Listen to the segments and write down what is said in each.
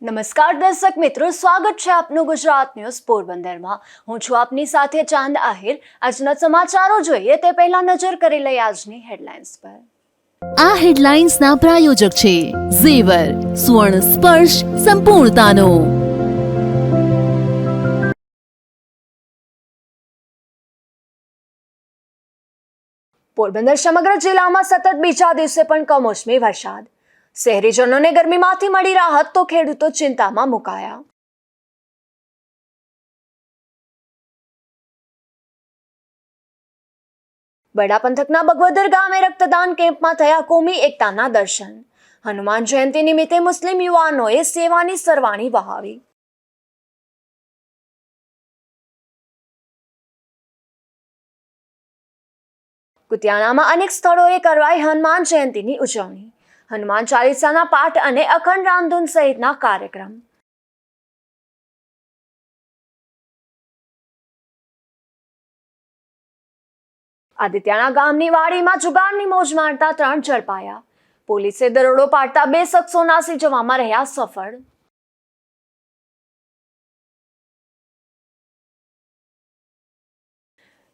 નમસ્કાર દર્શક મિત્રો, સ્વાગત છે આપનું ગુજરાત ન્યૂઝ પોરબંદરમાં। હું છું આપની સાથે ચાંદ આહિર। આજના સમાચારો જોઈએ તે પહેલા નજર કરી લઈએ આજની હેડલાઇન્સ પર। આ હેડલાઇન્સના પ્રાયોજક છે ઝેવર, સુવર્ણ સ્પર્શ સંપૂર્ણતાનો। પોરબંદર સમગ્ર જિલ્લામાં સતત બીજા દિવસે પણ કમોસમી વરસાદ। શહેરીજનોને ગરમીમાંથી મળી રાહત તો ખેડૂતો ચિંતામાં મુકાયા। બડા પંથકના બગવદર ગામે રક્તદાન કેમ્પમાં થયા કોમી એકતાના દર્શન। હનુમાન જયંતિ નિમિત્તે મુસ્લિમ યુવાનોએ સેવાની સરવાણી વહાવી। કુતિયાણામાં અનેક સ્થળોએ કરવાઈ હનુમાન જયંતિની ઉજવણી। હનુમાન ચાલીસાના પાઠ અને અખંડ રામધૂન સહિતના કાર્યક્રમ। આદિત્યાણા ગામની વાડીમાં જુગારની મોજ મારતા 3 ઝડપાયા। પોલીસે દરોડો પાડતા 2 શખ્સો નાસી જવામાં રહ્યા સફળ।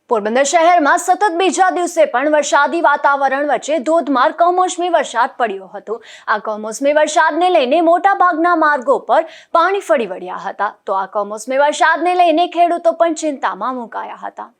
પોરબંદર શહેરમાં સતત બીજા દિવસે પણ વરસાદી વાતાવરણ વચ્ચે ધોધમાર કમોસમી વરસાદ પડ્યો હતો। આ કમોસમી વરસાદને લઈને મોટા ભાગના માર્ગો પર પાણી ફરી વળ્યા હતા, તો આ કમોસમી વરસાદને લઈને ખેડૂતો પણ ચિંતામાં મુકાયા હતા।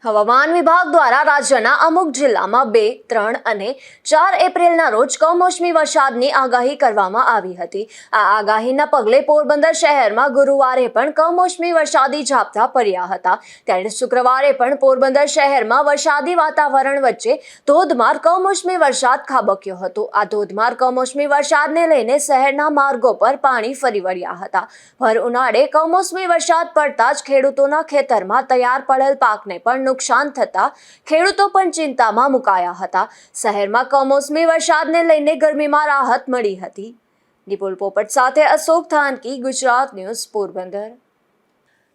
હવામાન વિભાગ દ્વારા રાજ્યના અમુક જિલ્લામાં 2, 3 અને 4 એપ્રિલના રોજ કમોસમી વરસાદની આગાહી કરવામાં આવી હતી। આ આગાહીના પગલે પોરબંદર શહેરમાં ગુરુવારે પણ કમોસમી વરસાદી ઝાપટા પડ્યા હતા, ત્યારે શુક્રવારે પણ પોરબંદર શહેરમાં વરસાદી વાતાવરણ વચ્ચે ધોધમાર કમોસમી વરસાદ ખાબક્યો હતો। આ ધોધમાર કમોસમી વરસાદને લઈને શહેરના માર્ગો પર પાણી ફરી વળ્યા હતા। ભર ઉનાળે કમોસમી વરસાદ પડતા જ ખેડૂતોના ખેતરમાં તૈયાર પડેલ પાકને પણ નુકસાન થતા ખેડૂતો પણ ચિંતામાં મુકાયા હતા। શહેરમાં કમોસમી વરસાદને લઈને ગરમીમાં રાહત મળી હતી। નિપુલ પોપટ સાથે અશોક થાનકી, ગુજરાત ન્યૂઝ, પોરબંદર।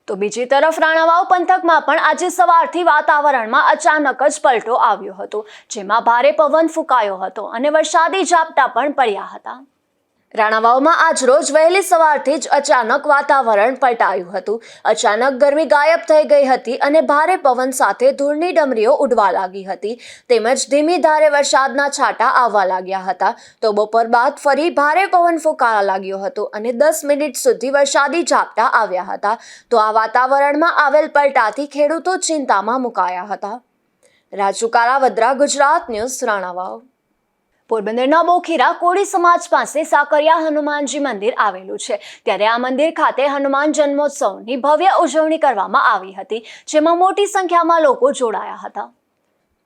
તો બીજી તરફ રાણાવાવ પંથકમાં પણ આજે સવારથી વાતાવરણમાં અચાનક જ પલટો આવ્યો હતો, જેમાં ભારે પવન ફૂંકાયો હતો અને વરસાદી ઝાપટા પણ પડ્યા હતા। રાણાવાવમાં આજરોજ વહેલી સવારથી જ અચાનક વાતાવરણ પલટાયું હતું। અચાનક ગરમી ગાયબ થઈ ગઈ હતી અને ભારે પવન સાથે ધૂળની ડમરીઓ ઉડવા લાગી હતી, તેમજ ધીમી ધારે વરસાદના છાંટા આવવા લાગ્યા હતા। તો બપોર બાદ ફરી ભારે પવન ફૂંકાવા લાગ્યો હતો અને 10 મિનિટ સુધી વરસાદી ઝાપટા આવ્યા હતા। તો આ વાતાવરણમાં આવેલ પલટાથી ખેડૂતો ચિંતામાં મુકાયા હતા। રાજુ કારાવદ્રા, ગુજરાત ન્યૂઝ, રાણાવાવ। પોરબંદરના બોખીરા કોળી સમાજ પાસે સાકરિયા હનુમાનજી મંદિર આવેલું છે, ત્યારે આ મંદિર ખાતે હનુમાન જન્મોત્સવની ભવ્ય ઉજવણી કરવામાં આવી હતી, જેમાં મોટી સંખ્યામાં લોકો જોડાયા હતા।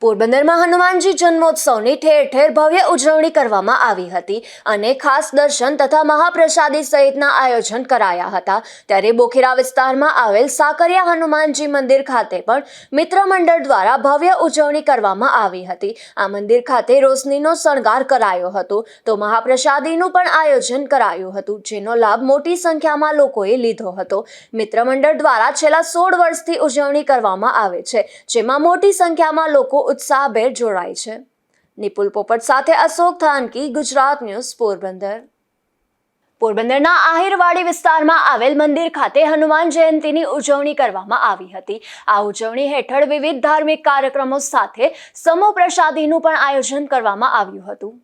પોરબંદરમાં હનુમાનજી જન્મોત્સવની ઠેર ઠેર ભવ્ય ઉજવણી કરવામાં આવી હતી અને ખાસ દર્શન તથા મહાપ્રસાદી સહિતના આયોજન કરાયા હતા। ત્યારે બોખીરા વિસ્તારમાં આવેલ સાકરિયા હનુમાનજી મંદિર ખાતે પણ મિત્ર મંડળ દ્વારા ભવ્ય ઉજવણી કરવામાં આવી હતી। આ મંદિર ખાતે રોશનીનો શણગાર કરાયો હતો, તો મહાપ્રસાદીનું પણ આયોજન કરાયું હતું, જેનો લાભ મોટી સંખ્યામાં લોકોએ લીધો હતો। મિત્ર મંડળ દ્વારા છેલ્લા 16 વર્ષથી ઉજવણી કરવામાં આવે છે, જેમાં મોટી સંખ્યામાં લોકો ઉત્સાહભેર જોડાય છે। નિપુલ પોપટ સાથે અશોક થાનકી, ગુજરાત ન્યૂઝ, પોરબંદર। પોરબંદરના આહિરવાડી વિસ્તારમાં આવેલ મંદિર ખાતે હનુમાન જયંતિની ઉજવણી કરવામાં આવી હતી। આ ઉજવણી હેઠળ વિવિધ ધાર્મિક કાર્યક્રમો સાથે સમૂહ પ્રસાદીનું પણ આયોજન કરવામાં આવ્યું હતું।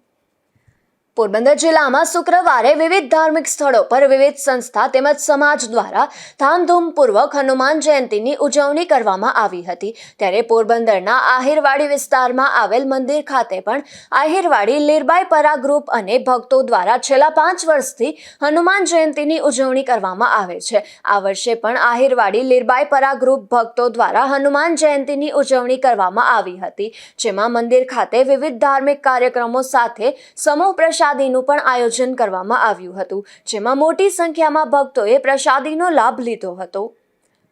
પોરબંદર જિલ્લામાં શુક્રવારે વિવિધ ધાર્મિક સ્થળો પર વિવિધ સંસ્થા તેમજ સમાજ દ્વારા ધામધૂમપૂર્વક હનુમાન જયંતિની ઉજવણી કરવામાં આવી હતી। ત્યારે પોરબંદરના આહિરવાડી વિસ્તારમાં આવેલ મંદિર ખાતે પણ આહિરવાડી લીરબાઈ પરા ગ્રુપ અને ભક્તો દ્વારા છેલ્લા 5 વર્ષથી હનુમાન જયંતિની ઉજવણી કરવામાં આવે છે। આ વર્ષે પણ આહિરવાડી લીરબાઈ પરા ગ્રુપ ભક્તો દ્વારા હનુમાન જયંતિની ઉજવણી કરવામાં આવી હતી, જેમાં મંદિર ખાતે વિવિધ ધાર્મિક કાર્યક્રમો સાથે સમૂહ પ્રસાદીનું પણ આયોજન કરવામાં આવ્યું હતું, જેમાં મોટી સંખ્યામાં ભક્તોએ પ્રસાદીનો લાભ લીધો હતો।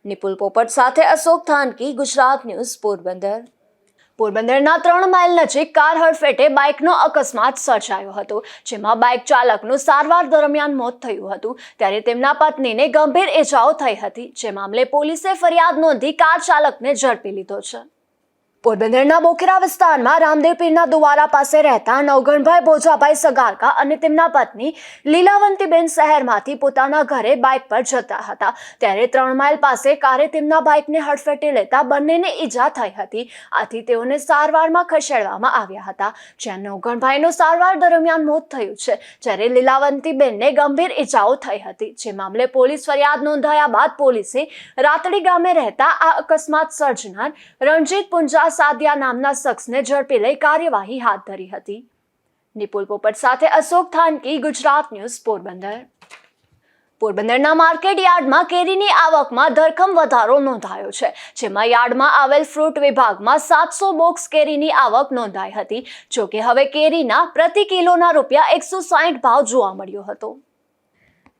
નિપુલ પોપટ સાથે અશોક થાનકી, ગુજરાત ન્યૂઝ, પોરબંદર। પોરબંદરના 3 માઇલ નજીક કાર હડફેટે બાઇકનો અકસ્માત સર્જાયો હતો, જેમાં બાઇક ચાલકનું સારવાર દરમિયાન મોત થયું હતું, ત્યારે તેમના પત્નીને ગંભીર ઇજાઓ થઈ હતી, જે મામલે પોલીસે ફરિયાદ નોંધી કાર ચાલકને ઝડપી લીધો છે। પોરબંદરના બોખેરા વિસ્તારમાં રામદેવ પીરના દુવારા પાસે રહેતા નવગણભાઈ ભોજાભાઈ સગારકા અને તેમના પત્ની લીલાવંતીબેન શહેરમાંથી પોતાના ઘરે બાઇક પર જતા હતા ત્યારે 3 માઇલ પાસે કારે તેમના બાઇકને હડફેટે લેતા બંનેને ઈજા થઈ હતી. આથી તેઓને સારવારમાં ખસેડવામાં આવ્યા હતા, જ્યાં નવગણભાઈનું સારવાર દરમિયાન મોત થયું છે, જ્યારે લીલાવંતીબેનને ગંભીર ઈજાઓ થઈ હતી. જે મામલે પોલીસ ફરિયાદ નોંધાયા બાદ પોલીસે રાતડી ગામે રહેતા આ અકસ્માત સર્જનાર રણજીત પુંજા સાદિયા નામના શખ્સને ઝડપી લઈ કાર્યવાહી હાથ ધરી હતી. નિપુલ પોપટ સાથે અશોક થાનકી, ગુજરાત ન્યૂઝ, પોરબંદર. પોરબંદરના માર્કેટ યાર્ડમાં કેરીની આવકમાં ધરખમ વધારો નોંધાયો છે, જેમાં યાર્ડમાં આવેલ ફ્રૂટ વિભાગમાં 700 બોક્સ કેરીની આવક નોંધાઈ હતી. જોકે હવે કેરીના પ્રતિ કિલોના ₹160 ભાવ જોવા મળ્યો હતો.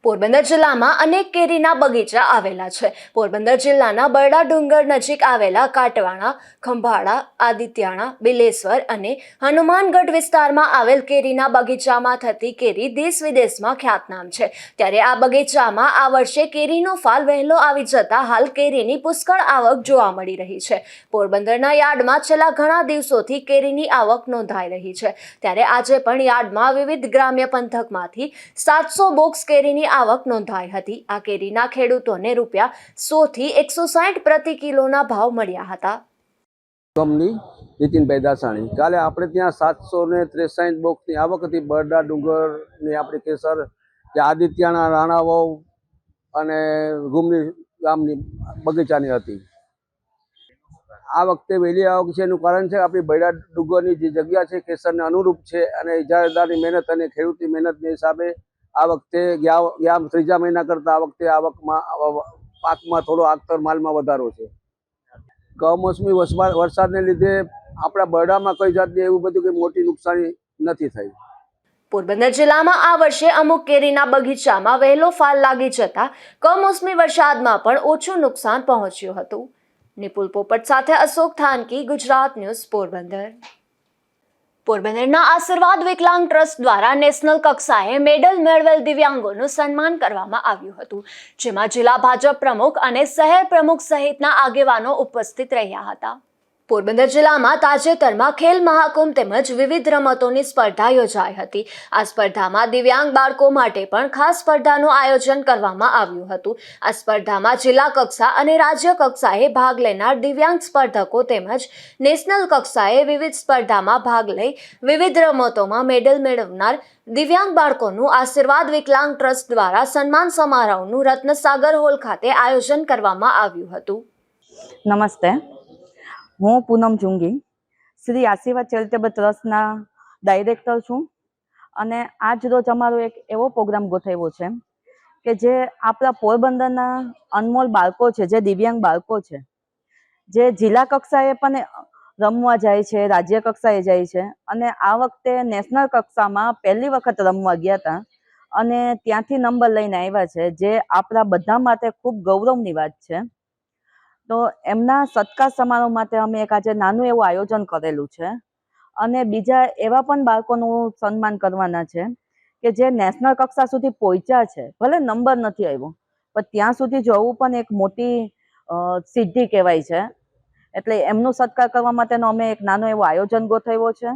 પોરબંદર જિલ્લામાં અનેક કેરીના બગીચા આવેલા છે. પોરબંદર જિલ્લાના બરડા ડુંગર નજીક આવેલા કાટવાણા, ખંભાળા, આદિત્યાણા, બિલેશ્વર અને હનુમાનગઢ વિસ્તારમાં આવેલ કેરીના બગીચામાં થતી કેરી દેશ વિદેશમાં ખ્યાતનામ છે. ત્યારે આ બગીચામાં આ વર્ષે કેરીનો ફાલ વહેલો આવી જતા હાલ કેરીની પુષ્કળ આવક જોવા મળી રહી છે. પોરબંદરના યાર્ડમાં છેલ્લા ઘણા દિવસોથી કેરીની આવક નોંધાઈ રહી છે. ત્યારે આજે પણ યાર્ડમાં વિવિધ ગ્રામ્ય પંથકમાંથી 700 બોક્સ કેરીની આવક નોંધાઈ હતી. આ કેરીના ખેડૂતોને ₹100 થી 160 પ્રતિ કિલોના ભાવ મળ્યા હતા. કંપની નીતિનભાઈ દાસાણી. કાલે આપણે ત્યાં 763 બોક્સની આવક હતી. બરડા ડુંગરની આપણી કેસર, જે આદિત્યાના, રાણાવાવ અને ગુમની ગામની બગીચાની હતી. આ વખતે વહેલી આવક છે એનું કારણ છે આપણી બરડા ડુંગરની જે જગ્યા છે કેસરને અનુરૂપ છે અને ઇજારદારની મહેનત અને ખેડૂતની મહેનતને હિસાબે આ વખતે ગયા 3જા મહિના કરતાં આ વખતે આવકમાં પાકમાં થોડો આખતર માલમાં વધારો છે. કમોસમી વરસાદને લીધે આપણા બરડામાં કઈ જાતની એવું બધું કંઈ મોટી નુકસાની નથી થઈ. પોરબંદર જિલ્લામાં આ વર્ષે અમુક કેરીના બગીચામાં વહેલો ફાલ લાગી જતા કમોસમી વરસાદમાં પણ ઓછું નુકસાન પહોંચ્યું હતું. નિપુલ પોપટ સાથે અશોક થાનકી, ગુજરાત ન્યૂઝ, પોરબંદર. પોરબંદરના આશીર્વાદ વિકલાંગ ટ્રસ્ટ દ્વારા નેશનલ કક્ષાએ મેડલ મેળવેલ દિવ્યાંગોનું સન્માન કરવામાં આવ્યું હતું, જેમાં જિલ્લા ભાજપ પ્રમુખ અને શહેર પ્રમુખ સહિતના આગેવાનો ઉપસ્થિત રહ્યા હતા. પોરબંદર જિલ્લામાં તાજેતરમાં ખેલ મહાકુંભ તેમજ વિવિધ રમતોની સ્પર્ધા યોજાઈ હતી. આ સ્પર્ધામાં દિવ્યાંગ બાળકો માટે પણ ખાસ સ્પર્ધાનું આયોજન કરવામાં આવ્યું હતું. આ સ્પર્ધામાં જિલ્લા કક્ષા અને રાજ્ય કક્ષાએ ભાગ લેનાર દિવ્યાંગ સ્પર્ધકો તેમજ નેશનલ કક્ષાએ વિવિધ સ્પર્ધામાં ભાગ લઈ વિવિધ રમતોમાં મેડલ મેળવનાર દિવ્યાંગ બાળકોનું આશીર્વાદ વિકલાંગ ટ્રસ્ટ દ્વારા સન્માન સમારોહનું રત્નસાગર હોલ ખાતે આયોજન કરવામાં આવ્યું હતું. નમસ્તે, હું પૂનમ જુંગી શ્રી આશીર્વાદ ચેરિટેબલ ટ્રસ્ટના ડાયરેક્ટર છું અને આજ રોજ અમારો એક એવો પ્રોગ્રામ ગોઠવ્યો છે કે જે આપણા પોરબંદરના અનમોલ બાળકો છે, જે દિવ્યાંગ બાળકો છે, જે જિલ્લા કક્ષાએ પણ રમવા જાય છે, રાજ્ય કક્ષાએ જાય છે અને આ વખતે નેશનલ કક્ષામાં પહેલી વખત રમવા ગયા હતા અને ત્યાંથી નંબર લઈને આવ્યા છે, જે આપણા બધા માટે ખૂબ ગૌરવની વાત છે. તો એમના સત્કાર સમારોહ માટે અમે એક આજે નાનું એવું આયોજન કરેલું છે અને બીજા એવા પણ બાળકોનું સન્માન કરવાના છે કે જે નેશનલ કક્ષા સુધી પહોંચ્યા છે, ભલે નંબર નથી આવ્યો પણ ત્યાં સુધી જવું પણ એક મોટી સિદ્ધિ કહેવાય છે. એટલે એમનો સત્કાર કરવા માટેનો અમે એક નાનો એવો આયોજન ગોઠવ્યો છે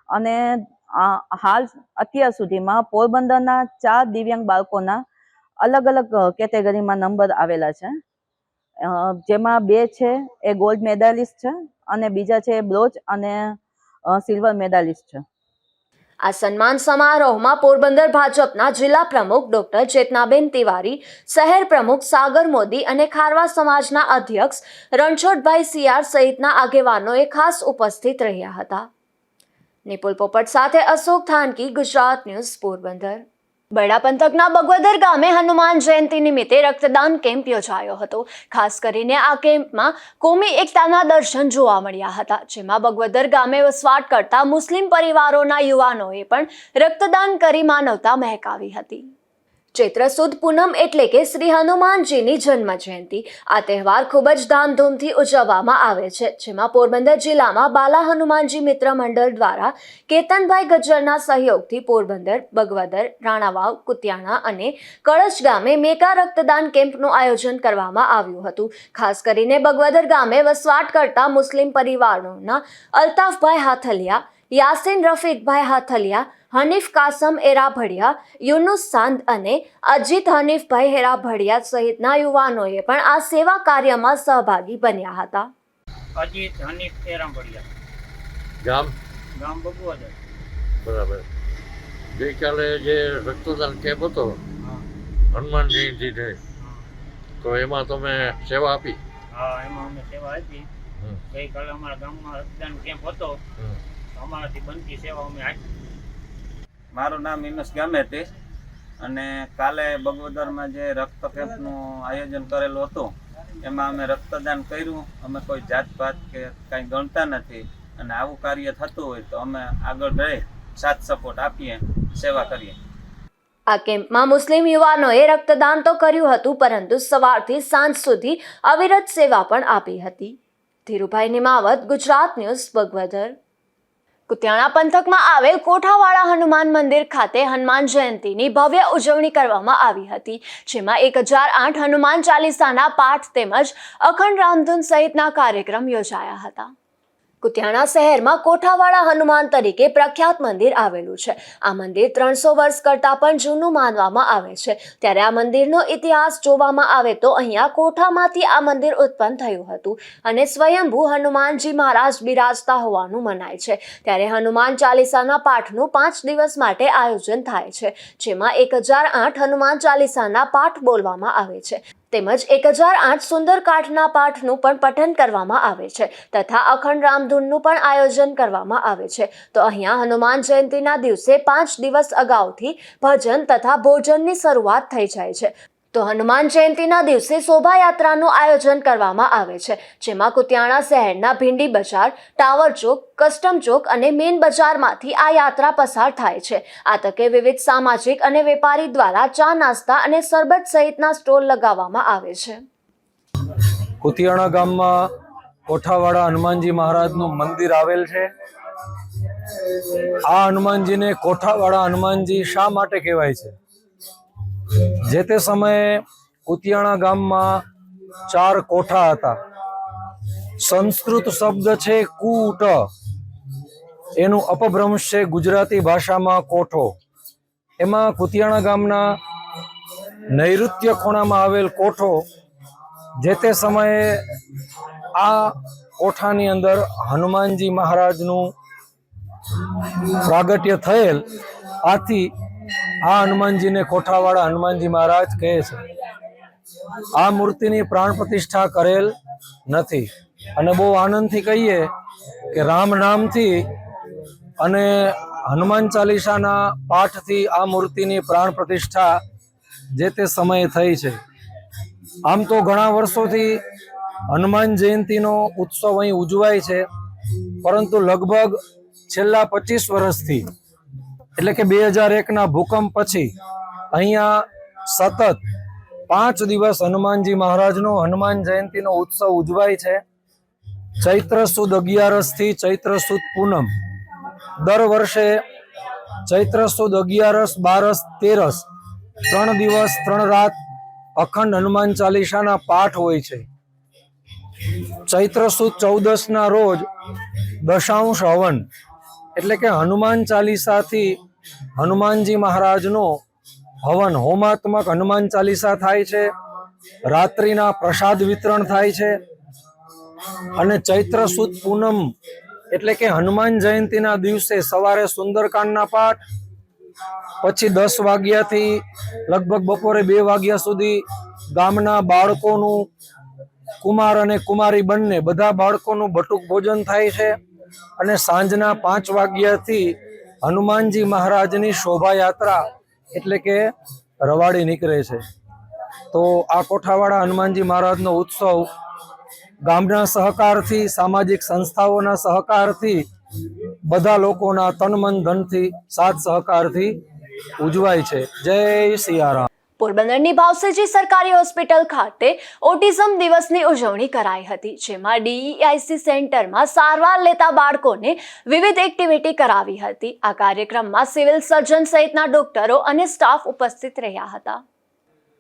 અને હાલ અત્યાર સુધીમાં પોરબંદરના 4 દિવ્યાંગ બાળકોના અલગ અલગ કેટેગરીમાં નંબર આવેલા છે, જેમાં 2 છે એ ગોલ્ડ મેડાલિસ્ટ છે અને બીજા છે એ બ્રોન્ઝ અને સિલ્વર મેડાલિસ્ટ છે. આ સન્માન સમારોહમાં પોરબંદર ભાજપના જિલ્લા પ્રમુખ ડોક્ટર ચેતનાબેન તિવારી, શહેર પ્રમુખ સાગર મોદી અને ખારવા સમાજના અધ્યક્ષ રણછોડભાઈ સિયાર સહિતના આગેવાનોએ ખાસ ઉપસ્થિત રહ્યા હતા. નિપુલ પોપટ સાથે અશોક થાનકી, ગુજરાત ન્યૂઝ, પોરબંદર. બરડા પંથકના બગવદર ગામે હનુમાન જયંતિ નિમિત્તે રક્તદાન કેમ્પ યોજાયો હતો. ખાસ કરીને આ કેમ્પમાં કોમી એકતાના દર્શન જોવા મળ્યા હતા, જેમાં બગવદર ગામે વસવાટ કરતા મુસ્લિમ પરિવારોના યુવાનોએ પણ રક્તદાન કરી માનવતા મહેકાવી હતી. ચૈત્ર સુદ પૂનમ એટલે કે શ્રી હનુમાનજીની જન્મ જયંતિ. આ તહેવાર ખૂબ જ ધામધૂમથી ઉજવવામાં આવે છે, જેમાં પોરબંદર જિલ્લામાં બાલા હનુમાનજી મિત્ર મંડળ દ્વારા કેતનભાઈ ગજ્જરના સહયોગથી પોરબંદર, બગવદર, રાણાવાવ, કુતિયાણા અને કળશ ગામે મેગા રક્તદાન કેમ્પનું આયોજન કરવામાં આવ્યું હતું. ખાસ કરીને બગવદર ગામે વસવાટ કરતા મુસ્લિમ પરિવારોના અલ્તાફભાઈ હાથલિયા, યાસીન રફીકભાઈ હાથલિયા, હનીફ કાસમ એરાભડિયા, યુનુસ સાંદ અને અજીત હનીફભાઈ હેરાભડિયા સહિતના યુવાનોએ પણ આ સેવા કાર્યમાં સહભાગી બન્યા હતા. અજીત હનીફ એરાભડિયા, ગામ બગવદર. બરાબર. ગઈકાલે જે રક્તદાન કેમ્પ હતો હનુમાન જયંતિને, તો એમાં તમે સેવા આપી? હા, એમાં અમે સેવા આપી. ગઈકાલે અમારા ગામમાં રક્તદાન કેમ્પ હતો, અમારાથી બનતી સેવા અમે આપી. મારું નામ ઇનસ ગામેતી અને કાલે બગવદરમાં જે રક્ત કેમ્પનું આયોજન કરેલું હતું એમાં અમે રક્તદાન કર્યું. અમે કોઈ જાતપાત કે કાંઈ ગણતા નથી અને આવું કાર્ય થતું હોય તો અમે આગળ રહી સાથ સપોર્ટ આપીએ, સેવા કરીએ. આ કેમ્પમાં મુસ્લિમ યુવાનોએ રક્તદાન તો કર્યું હતું, પરંતુ સવારથી સાંજ સુધી અવિરત સેવા પણ આપી હતી. ધીરુભાઈ નિમાવત, ગુજરાત ન્યૂઝ, બગવદર. કુતિયાણા પંથકમાં આવેલ કોઠાવાળા હનુમાન મંદિર ખાતે હનુમાન જયંતિની ભવ્ય ઉજવણી કરવામાં આવી હતી, જેમાં 1008 હનુમાન ચાલીસાના પાઠ તેમજ અખંડ રામધૂન સહિતના કાર્યક્રમ યોજાયા હતા. કુતિયાણા શહેરમાં કોઠાવાળા હનુમાન તરીકે પ્રખ્યાત મંદિર આવેલું છે. આ મંદિર 300 વર્ષ કરતાં પણ જૂનું માનવામાં આવે છે. ત્યારે આ મંદિરનો ઇતિહાસ જોવામાં આવે તો અહીંયા કોઠામાંથી આ મંદિર ઉત્પન્ન થયું હતું અને સ્વયંભૂ હનુમાનજી મહારાજ બિરાજતા હોવાનું મનાય છે. ત્યારે હનુમાન ચાલીસાના પાઠનું 5 દિવસ માટે આયોજન થાય છે, જેમાં 1008 હનુમાન ચાલીસાના પાઠ બોલવામાં આવે છે તેમજ 1008 સુંદરકાંડના પાઠનું પણ પઠન કરવામાં આવે છે તથા અખંડ રામધૂનનું પણ આયોજન કરવામાં આવે છે. તો અહીંયા હનુમાન જયંતિના દિવસે 5 દિવસ અગાઉથી ભજન તથા ભોજનની શરૂઆત થઈ જાય છે. તો હનુમાન જયંતિના દિવસે શોભાયાત્રાનું આયોજન કરવામાં આવે છે, જેમાં કુતિયાણા શહેરના ભીંડી બજાર, ટાવર ચોક, કસ્ટમ ચોક અને મેઇન બજારમાંથી આ યાત્રા પસાર થાય છે. આ તકે વિવિધ સામાજિક અને વેપારી દ્વારા ચા, નાસ્તા અને શરબત સહિતના સ્ટોલ લગાવવામાં આવે છે. કુતિયાણા ગામમાં કોઠાવાળા હનુમાનજી મહારાજનું મંદિર આવેલ છે. આ હનુમાનજીને કોઠાવાળા હનુમાનજી શા માટે કહેવાય છે? જે તે સમયે કુતિયાણા ગામમાં 4 કોઠા હતા. સંસ્કૃત શબ્દ છે કૂટ, એનું અપભ્રંશ છે ગુજરાતી ભાષામાં કોઠો. એમાં કુતિયાણા ગામના નૈઋત્ય ખૂણામાં આવેલ કોઠો, જે તે સમયે આ કોઠાની અંદર હનુમાનજી મહારાજનું પ્રાગટ્ય થયેલ, આથી આ હનુમાનજીને કોઠાવાળા હનુમાનજી મહારાજ કહે છે. આ મૂર્તિની પ્રાણ પ્રતિષ્ઠા કરેલ નથી અને બહુ આનંદથી કહીએ કે રામ નામથી અને હનુમાન ચાલીસાના પાઠથી આ મૂર્તિની પ્રાણ પ્રતિષ્ઠા જે તે સમયે થઈ છે. આમ તો ઘણા વર્ષોથી હનુમાન જયંતિનો ઉત્સવ અહીં ઉજવાય છે, પરંતુ લગભગ છેલ્લા 25 વર્ષથી એટલે કે 2001ના ભૂકંપ પછી અહીંયા સતત 5 દિવસ હનુમાનજી મહારાજનો હનુમાન જયંતિનો ઉત્સવ ઉજવાય છે. ચૈત્ર સુદ 11 થી ચૈત્ર સુદ પૂનમ. દર વર્ષે ચૈત્ર સુદ 11, 12, 13 3 દિવસ 3 રાત અખંડ હનુમાન ચાલીસાના પાઠ હોય છે. ચૈત્ર સુદ 14ના રોજ દશાંશ હવન એટલે કે હનુમાન ચાલીસાથી હનુમાનજી મહારાજનો હવન, હોમાત્મક હનુમાન ચાલીસા થાય છે. રાત્રિના પ્રસાદ વિતરણ થાય છે. અને ચૈત્ર સુદ પૂનમ એટલે કે હનુમાન જયંતિના દિવસે સવારે સુંદરકાંડના પાઠ, પછી 10 વાગ્યાથી લગભગ બપોરે 2 વાગ્યા સુધી ગામના બાળકોનું, કુમાર અને કુમારી બંને બધા બાળકોનું બટુક ભોજન થાય છે. અને સાંજના 5 વાગ્યાથી હનુમાનજી મહારાજની શોભાયાત્રા એટલે કે રવાડી નીકળે છે. તો આ કોઠાવાળા હનુમાનજી મહારાજનો ઉત્સવ ગામના સહકારથી, સામાજિક સંસ્થાઓના સહકારથી, બધા લોકોના તન મન ધનથી, સાથ સહકારથી ઉજવાય છે. જય સિયારામ. પોરબંદરની ભાવસેજી સરકારી હોસ્પિટલ ખાતે ઓટિઝમ દિવસની ઉજવણી કરાઈ હતી, જેમાં DEIC સેન્ટરમાં સારવાર લેતા બાળકોને વિવિધ એક્ટિવિટી કરાવી હતી. આ કાર્યક્રમમાં સિવિલ સર્જન સહિતના ડોક્ટરો અને સ્ટાફ ઉપસ્થિત રહ્યા હતા.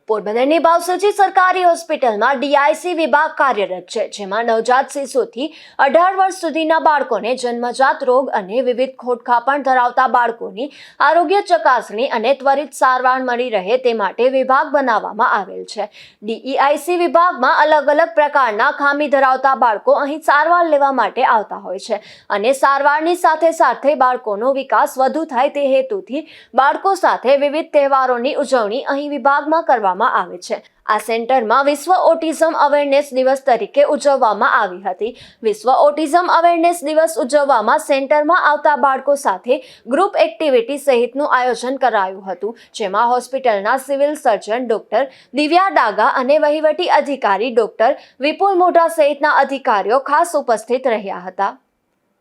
પોરબંદરની ભાવસેજી સરકારી હોસ્પિટલમાં DIC વિભાગ કાર્યરત છે, જેમાં નવજાત શિશુથી 18 વર્ષ સુધીના બાળકોને જન્મજાત રોગ અને વિવિધ ખોડખાપણ ધરાવતા બાળકોની આરોગ્ય ચકાસણી અને ત્વરિત સારવાર મળી રહે તે માટે વિભાગ બનાવવામાં આવેલ છે. DEIC વિભાગમાં અલગ અલગ પ્રકારના ખામી ધરાવતા બાળકો અહીં સારવાર લેવા માટે આવતા હોય છે અને સારવારની સાથે સાથે બાળકોનો વિકાસ વધુ થાય તે હેતુથી બાળકો સાથે વિવિધ તહેવારોની ઉજવણી અહીં વિભાગમાં કરવામાં આવે છે. આ સેન્ટરમાં વિશ્વ ઓટિઝમ અવેરનેસ દિવસ તરીકે ઉજવવામાં આવી હતી. વિશ્વ ઓટિઝમ અવેરનેસ દિવસ ઉજવવામાં સેન્ટરમાં આવતા બાળકો સાથે ગ્રુપ એક્ટિવિટી સહિતનું આયોજન કરાયું હતું, જેમાં હોસ્પિટલના સિવિલ સર્જન ડોક્ટર દિવ્યા ડાગા અને વહીવટી અધિકારી ડોક્ટર વિપુલ મોઢા સહિતના અધિકારીઓ ખાસ ઉપસ્થિત રહ્યા હતા.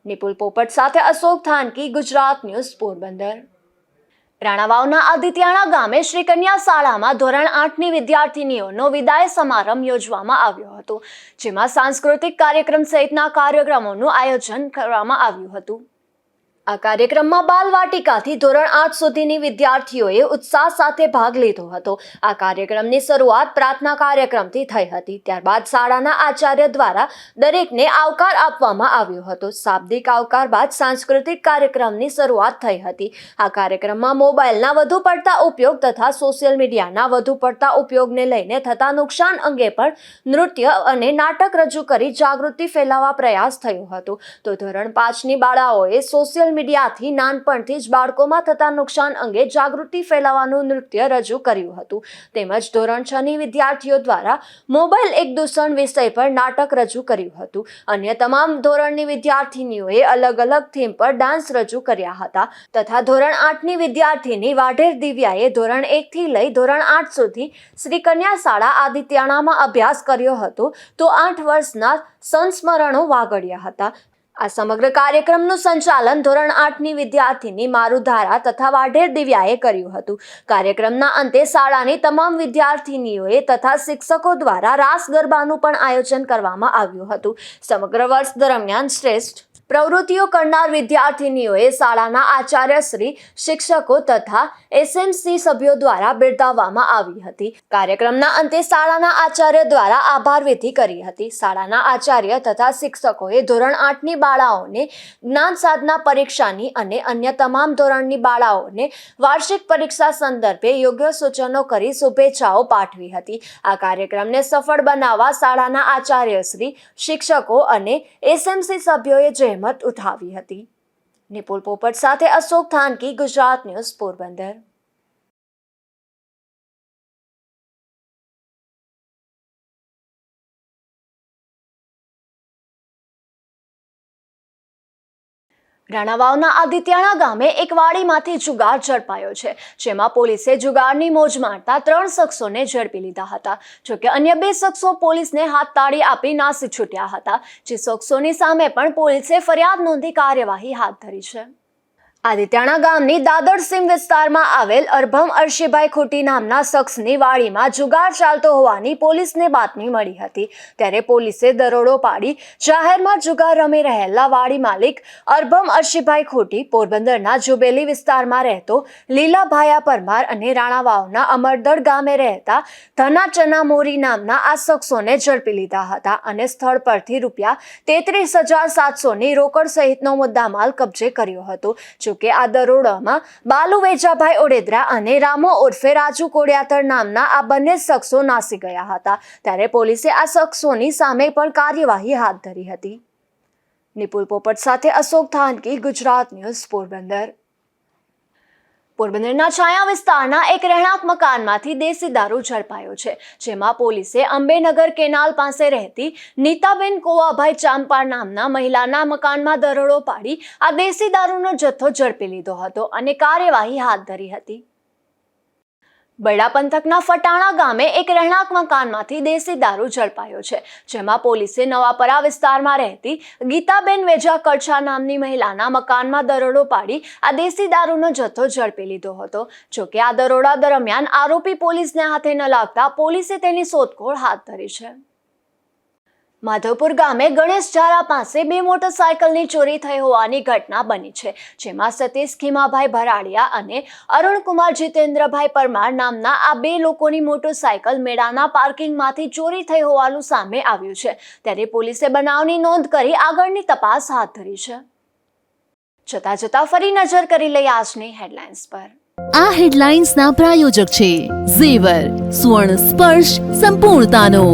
નિપુલ પોપટ સાથે અશોક થાનકી, ગુજરાત ન્યૂઝ, પોરબંદર. રાણાવાવના આદિત્યાણા ગામે શ્રી કન્યા શાળામાં ધોરણ 8ની વિદ્યાર્થીનીઓનો વિદાય સમારંભ યોજવામાં આવ્યો હતો, જેમાં સાંસ્કૃતિક કાર્યક્રમ સહિતના કાર્યક્રમોનું આયોજન કરવામાં આવ્યું હતું. આ કાર્યક્રમમાં બાલવાટિકાથી ધોરણ 8 સુધીની વિદ્યાર્થીઓએ ઉત્સાહ સાથે ભાગ લીધો હતો. આ કાર્યક્રમની શરૂઆત પ્રાર્થના કાર્યક્રમથી થઈ હતી. ત્યારબાદ શાળાના આચાર્ય દ્વારા દરેકને આવકાર આપવામાં આવ્યો હતો. શાબ્દિક આવકાર બાદ સાંસ્કૃતિક કાર્યક્રમની શરૂઆત થઈ હતી. આ કાર્યક્રમમાં મોબાઈલના વધુ પડતા ઉપયોગ તથા સોશિયલ મીડિયાના વધુ પડતા ઉપયોગને લઈને થતા નુકસાન અંગે પણ નૃત્ય અને નાટક રજૂ કરી જાગૃતિ ફેલાવવા પ્રયાસ થયો હતો. તો ધોરણ 5ની બાળાઓએ સોશિયલ મીડિયાથી નાનપણથી જ બાળકોમાં થતા નુકસાન અંગે જાગૃતિ ફેલાવવાનું નૃત્ય રજૂ કર્યું હતું. તેમજ ધોરણ 6ની વિદ્યાર્થીઓ દ્વારા મોબાઈલ એક દૂષણ વિષય પર નાટક રજૂ કર્યું હતું. અન્ય તમામ ધોરણની વિદ્યાર્થીનીઓએ અલગ અલગ થીમ પર ડાન્સ રજૂ કર્યા હતા તથા ધોરણ 8ની વિદ્યાર્થીની વાઢેર દિવ્યાએ ધોરણ 1થી લઈ ધોરણ 8 સુધી શ્રી કન્યા શાળા આદિત્યાણામાં અભ્યાસ કર્યો હતો, તો 8 વર્ષના સંસ્મરણો વાગડ્યા હતા. આ સમગ્ર કાર્યક્રમનું સંચાલન ધોરણ 8ની વિદ્યાર્થીની મારુધારા તથા વાઢેર દિવ્યાએ કર્યું હતું. કાર્યક્રમના અંતે શાળાની તમામ વિદ્યાર્થીનીઓએ તથા શિક્ષકો દ્વારા રાસ ગરબાનું પણ આયોજન કરવામાં આવ્યું હતું. સમગ્ર વર્ષ દરમિયાન શ્રેષ્ઠ પ્રવૃત્તિઓ કરનાર વિદ્યાર્થીનીઓએ શાળાના આચાર્યશ્રી, શિક્ષકો તથા SMC સભ્યો દ્વારા બિરદાવવામાં આવી હતી. કાર્યક્રમના અંતે શાળાના આચાર્ય દ્વારા આભાર વિધિ કરી હતી. શાળાના આચાર્ય તથા શિક્ષકોએ ધોરણ 8ની બાળાઓને જ્ઞાન સાધના પરીક્ષાની અને અન્ય તમામ ધોરણની બાળાઓને વાર્ષિક પરીક્ષા સંદર્ભે યોગ્ય સૂચનો કરી શુભેચ્છાઓ પાઠવી હતી. આ કાર્યક્રમને સફળ બનાવવા શાળાના આચાર્યશ્રી, શિક્ષકો અને SMC સભ્યોએ જહેમત ઉઠાવી હતી. નિપુલ પોપટ સાથે અશોક થાનકી, ગુજરાત ન્યૂઝ, પોરબંદર. રાણાવાવના આદિત્યાણા ગામે એક વાડીમાંથી જુગાર ઝડપાયો છે, જેમાં પોલીસે જુગારની મોજ મારતા 3 શખ્સોને ઝડપી લીધા હતા. જોકે અન્ય 2 શખ્સો પોલીસને હાથતાળી આપી નાસી છૂટ્યા હતા, જે શખ્સોની સામે પણ પોલીસે ફરિયાદ નોંધી કાર્યવાહી હાથ ધરી છે. આદિત્યાણા ગામની દાદર સીમ વિસ્તારમાં આવેલ અરભમ અરશીભાઈ ખોટી નામના શખ્સની વાડીમાં જુગાર ચાલતો હોવાની પોલીસને બાતમી મળી હતી. ત્યારે પોલીસે દરોડો પાડી જાહેરમાં જુગાર રમી રહેલા વાડી માલિક અરભમ અરશીભાઈ ખોટી, પોરબંદરના જુબેલી વિસ્તારમાં રહેતો લીલાભાયા પરમાર અને રાણાવાવના અમરદળ ગામે રહેતા ધના ચનામોરી નામના આ શખ્સોને ઝડપી લીધા હતા અને સ્થળ પરથી ₹33,700ની રોકડ સહિતનો મુદ્દામાલ કબજે કર્યો હતો. કે આ દરોડામાં બાલુ વેજાભાઈ ઓડેદરા અને રામો ઉર્ફે રાજુ કોડિયાતર નામના આ બંને શખ્સો નાસી ગયા હતા. ત્યારે પોલીસે આ શખ્સોની સામે પણ કાર્યવાહી હાથ ધરી હતી. નિપુલ પોપટ સાથે અશોક થાનકી, ગુજરાત ન્યૂઝ, પોરબંદર. પોરબંદરના છાયા વિસ્તારના એક રહેણાંક મકાનમાંથી દેશી દારૂ ઝડપાયો છે, જેમાં પોલીસે અંબેનગર કેનાલ પાસે રહેતી નીતાબેન કોવાભાઈ ચાંપાર નામના મહિલાના મકાનમાં દરોડો પાડી આ દેશી દારૂનો જથ્થો ઝડપી લીધો હતો અને કાર્યવાહી હાથ ધરી હતી. બરડા પંથકના ફટાણા ગામે એક રહેણાંક મકાનમાંથી દેશી દારૂ ઝડપાયો છે, જેમાં પોલીસે નવાપરા વિસ્તારમાં રહેતી ગીતાબેન વેજા કડછા નામની મહિલાના મકાનમાં દરોડો પાડી આ દેશી દારૂનો જથ્થો ઝડપી લીધો હતો. જોકે આ દરોડા દરમિયાન આરોપી પોલીસને હાથે ન લાગતા પોલીસે તેની શોધખોળ હાથ ધરી છે. માધવપુર ગામે ગણેશ ઝારા પાસે 2 મોટરસાયકલની ચોરી થઈ હોવાની ઘટના બની છે, જેમાં સતીશ ખીમાભાઈ ભરાડિયા અને અરુણકુમાર જીતેન્દ્રભાઈ પરમાર નામના આ 2 લોકોની મોટરસાયકલ મેળાના પાર્કિંગમાંથી ચોરી થઈ હોવાનું સામે આવ્યું છે. ત્યારે પોલીસે બનાવની નોંધ કરી આગળની તપાસ હાથ ધરી છે. જતા ફરી નજર કરી લઈએ આજની હેડલાઇન્સ પર. આ હેડલાઇન્સના પ્રાયોજક છે ઝેવર, સુવર્ણ સ્પર્શ સંપૂર્ણતાનો.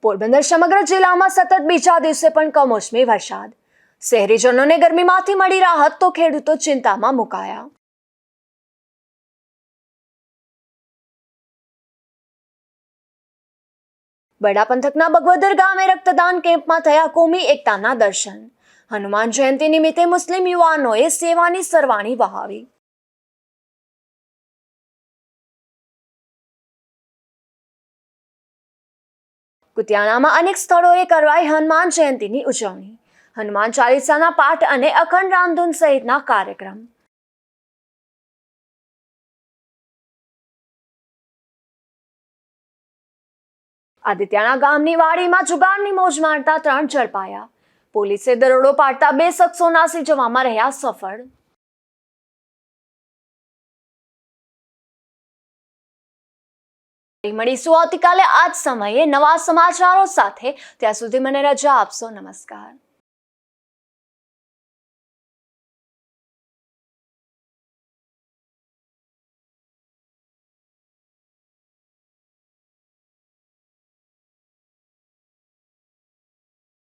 પોરબંદર સમગ્ર જિલ્લામાં સતત બીજા દિવસે પણ કમોસમી વરસાદ. શહેરીજનોને ગરમીમાંથી મળી રાહત તો ખેડૂતો ચિંતામાં મુકાયા. બરડા પંથકના બગવદર ગામે રક્તદાન કેમ્પમાં થયા કોમી એકતાના દર્શન. હનુમાન જયંતિ નિમિત્તે મુસ્લિમ યુવાનોએ સેવાની સરવાણી વહાવી. કુતિયાણામાં અનેક સ્થળોએ કરવાઈ હનુમાન જયંતિની ઉજવણી. હનુમાન ચાલીસાના પાઠ અને અખંડ રામધૂન સહિતના કાર્યક્રમ. આદિત્યાણા ગામની વાડીમાં જુગારની મોજ મારતા 3 ઝડપાયા. પોલીસે દરોડો પાડતા 2 શખ્સો નાસી જવામાં રહ્યા સફળ. મળીશું આવતીકાલે આ જ સમયે નવા સમાચારો સાથે. ત્યાં સુધી મને રજા આપશો. નમસ્કાર.